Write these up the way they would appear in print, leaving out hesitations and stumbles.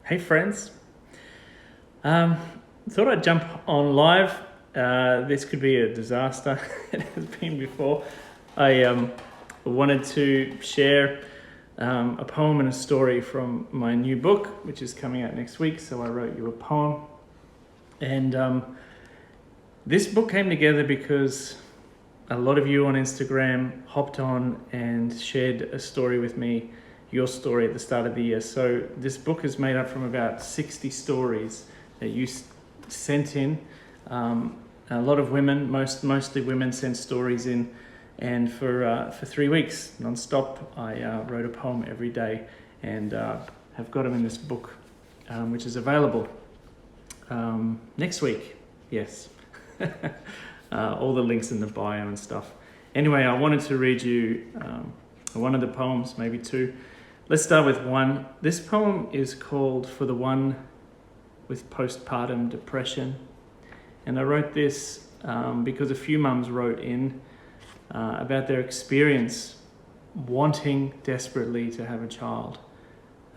Hey friends, thought I'd jump on live. This could be a disaster. It has been before. I wanted to share a poem and a story from my new book, which is coming out next week. So I wrote you a poem. And this book came together because a lot of you on Instagram hopped on and shared a story with me, your story at the start of the year. So this book is made up from about 60 stories that you sent in. A lot of women, mostly women, sent stories in, and for 3 weeks non-stop I wrote a poem every day, and have got them in this book, which is available next week. Yes. All the links in the bio and stuff. Anyway, I wanted to read you one of the poems, maybe two. Let's start with one. This poem is called For the One with Postpartum Depression. And I wrote this because a few mums wrote in about their experience wanting desperately to have a child,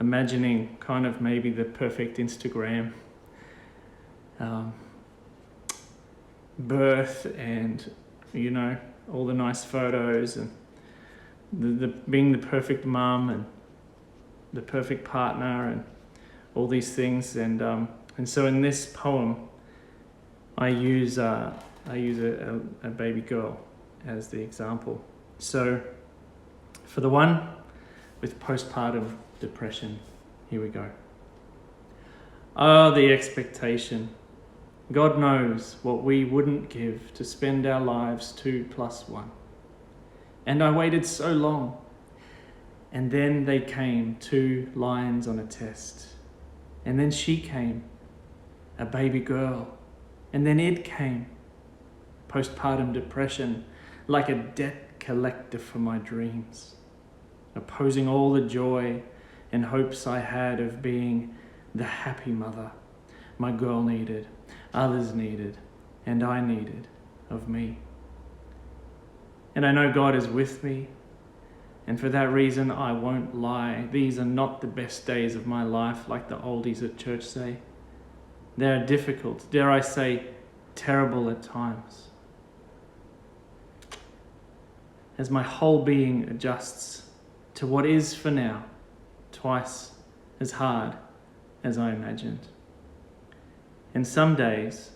imagining kind of maybe the perfect Instagram birth, and all the nice photos, and the being the perfect mum and the perfect partner and all these things, and so in this poem I use a baby girl as the example. So for the one with postpartum depression, here we go. Oh, the expectation. God knows what we wouldn't give to spend our lives 2+1. And I waited so long. And then they came, 2 lines on a test. And then she came, a baby girl. And then it came, postpartum depression, like a debt collector for my dreams, opposing all the joy and hopes I had of being the happy mother my girl needed, others needed, and I needed of me. And I know God is with me, and for that reason I won't lie. These are not the best days of my life, like the oldies at church say. They are difficult, dare I say, terrible at times, as my whole being adjusts to what is for now twice as hard as I imagined. And some days,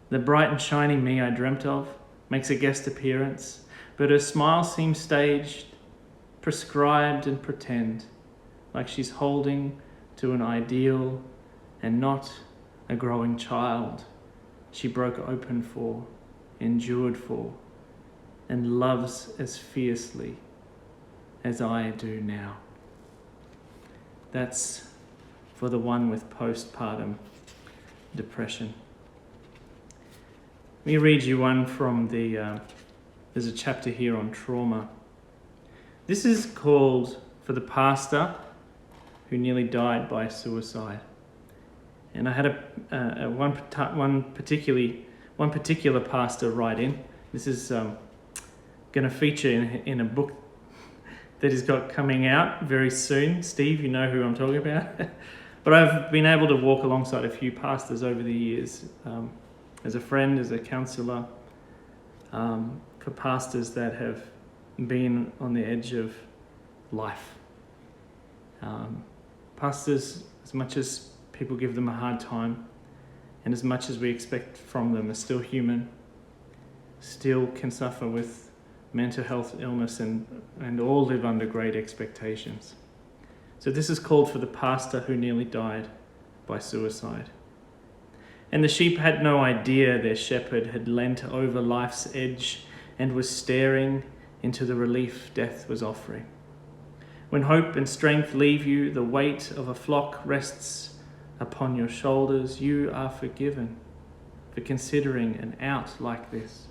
the bright and shiny me I dreamt of makes a guest appearance, but her smile seems staged, prescribed and pretend, like she's holding to an ideal and not a growing child she broke open for, endured for, and loves as fiercely as I do now. That's for the one with postpartum depression. Let me read you one from there's a chapter here on trauma. This is called For the Pastor Who Nearly Died by Suicide. And I had one particular pastor write in. This is going to feature in a book that he's got coming out very soon. Steve, you know who I'm talking about. But I've been able to walk alongside a few pastors over the years, as a friend, as a counsellor, for pastors that have been on the edge of life. Pastors, as much as people give them a hard time, and as much as we expect from them, are still human, still can suffer with mental health illness, and all live under great expectations. So this is called For the Pastor Who Nearly Died by Suicide. And the sheep had no idea their shepherd had leant over life's edge and was staring into the relief death was offering. When hope and strength leave you, the weight of a flock rests upon your shoulders. You are forgiven for considering an out like this.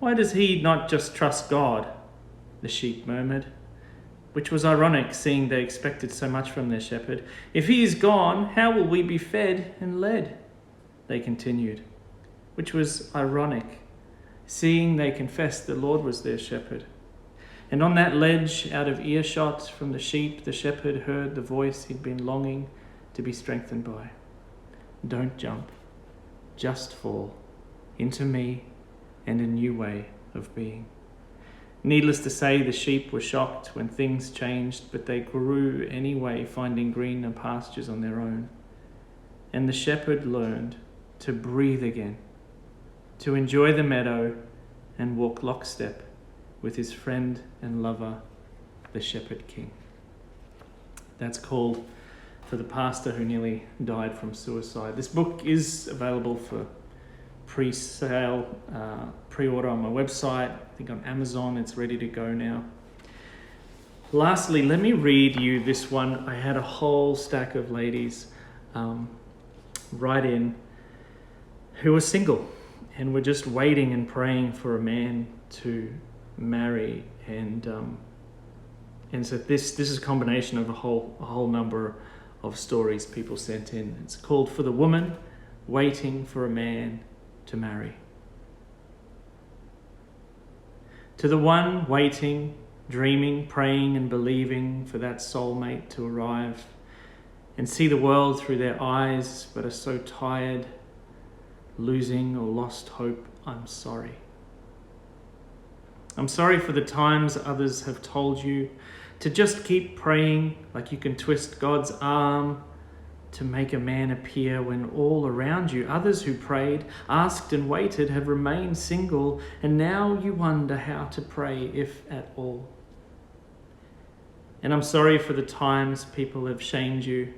Why does he not just trust God? The sheep murmured, which was ironic, seeing they expected so much from their shepherd. If he is gone, how will we be fed and led? They continued, which was ironic, seeing they confessed the Lord was their shepherd. And on that ledge, out of earshot from the sheep, the shepherd heard the voice he'd been longing to be strengthened by. Don't jump, just fall into me and a new way of being. Needless to say, the sheep were shocked when things changed, but they grew anyway, finding greener pastures on their own. And the shepherd learned to breathe again, to enjoy the meadow and walk lockstep with his friend and lover, the Shepherd King. That's called For the Pastor Who Nearly Died from Suicide. This book is available for pre-sale, pre-order on my website. I think on Amazon it's ready to go now. Lastly, let me read you this one. I had a whole stack of ladies write in who were single and were just waiting and praying for a man to marry, and so this is a combination of a whole number of stories people sent in. It's called For the Woman Waiting for a Man to Marry. To the one waiting, dreaming, praying and believing for that soulmate to arrive and see the world through their eyes, but are so tired, losing or lost hope, I'm sorry. I'm sorry for the times others have told you to just keep praying like you can twist God's arm to make a man appear when all around you, others who prayed, asked and waited, have remained single, and now you wonder how to pray, if at all. And I'm sorry for the times people have shamed you,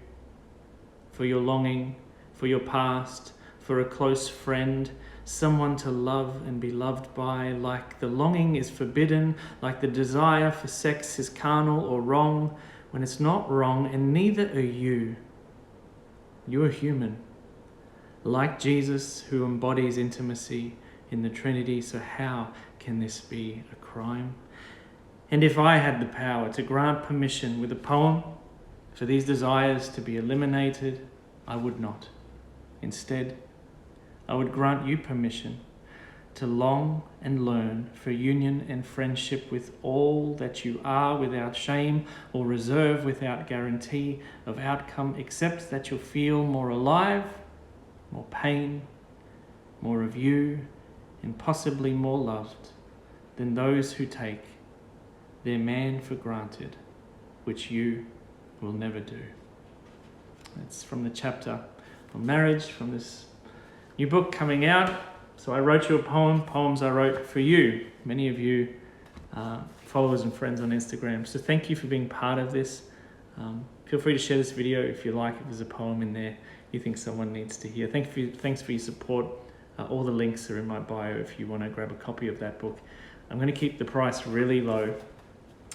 for your longing, for your past, for a close friend, someone to love and be loved by, like the longing is forbidden, like the desire for sex is carnal or wrong, when it's not wrong, and neither are you. You are human, like Jesus, who embodies intimacy in the Trinity, so how can this be a crime? And if I had the power to grant permission with a poem for these desires to be eliminated, I would not. Instead, I would grant you permission to long and learn for union and friendship with all that you are, without shame or reserve, without guarantee of outcome, except that you'll feel more alive, more pain, more of you, and possibly more loved than those who take their man for granted, which you will never do. That's from the chapter on marriage, from this new book coming out. So I wrote you a poem, poems I wrote for you, many of you followers and friends on Instagram. So thank you for being part of this. Feel free to share this video if you like, if there's a poem in there you think someone needs to hear. Thanks for your support. All the links are in my bio if you want to grab a copy of that book. I'm going to keep the price really low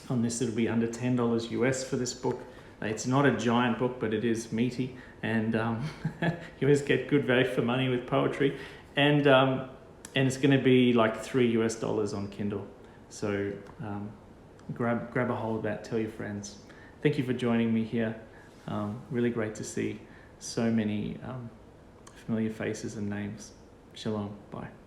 on this. It'll be under $10 US for this book. It's not a giant book, but it is meaty, and you always get good value for money with poetry. And it's going to be like $3 US on Kindle. So grab a hold of that. Tell your friends. Thank you for joining me here. Really great to see so many familiar faces and names. Shalom. Bye.